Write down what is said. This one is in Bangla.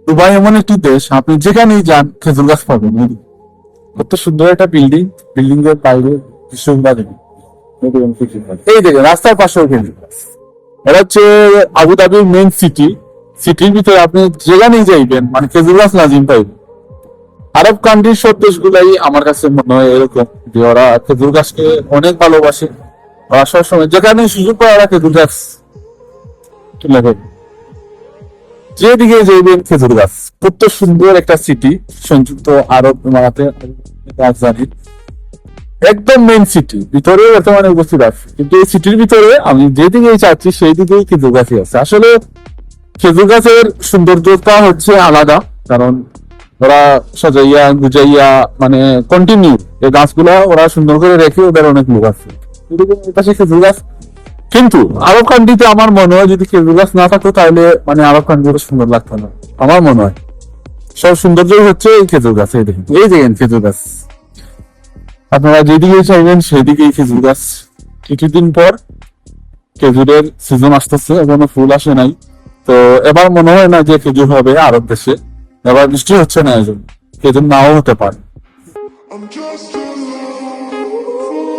দুবাই এমন একটি দেশ, আপনি যেখানেই যান খেজুর গাছ পাবেন। কত সুন্দর একটা বিল্ডিং, বিল্ডিং এর বাইরে দৃশ্যগুলা দেখুন। এই দেখেন রাস্তার পাশেও খেজুর গাছ। এটা হচ্ছে আবুধাবির মেইন সিটি। সিটির ভিতরে আপনি যেখানেই যাইবেন মানে খেজুর গাছ নাজিম পাইবেন। আরব কান্ট্রির সব দেশগুলাই আমার কাছে মনে হয় এরকম, যে ওরা খেজুর গাছকে অনেক ভালোবাসে। ওরা সবসময় যেখানে সুযোগ পায় ওরা খেজুর গাছ তুলে ধরে। যেদিকে যাইবেন খেজুর গাছ। কত সুন্দর একটা সিটি, সংযুক্ত আরব আমিরাতে রাজধানী, একদম মেইন সিটি ভিতরে বর্তমানে উপস্থিত আছে। কিন্তু এই সিটির ভিতরে আমি যেদিকে চাচ্ছি সেই দিকেই খেজুর গাছই আছে। আসলে খেজুর গাছের সৌন্দর্যতা হচ্ছে আলাদা, কারণ ওরা সাজাইয়া গুজাইয়া মানে কন্টিনিউ এই গাছগুলা ওরা সুন্দর করে রেখে, ওদের অনেক লোক আছে। পাশে খেজুর গাছ। কিন্তু আরব কান্ট্রিতে আমার মনে হয় যদি খেজুর গাছ না থাকতো তাহলে মানে আরব কান্ট্রিটা সুন্দর লাগতো না, আমার মনে হয়। সব সৌন্দর্যই হচ্ছে এই খেজুর গাছ। এই দেখেন, এই দেখেন খেজুর গাছ। আপনারা যেদিকে চাইবেন সেদিকেই খেজুর গাছ। কিছুদিন পর খেজুরের সিজন আসতেছে, এখনো ফুল আসে নাই। তো এবার মনে হয় না যে খেজুর হবে আরব দেশে। এবার বৃষ্টি হচ্ছে না, এজন্য খেজুর নাও হতে পারে। I'm just alone.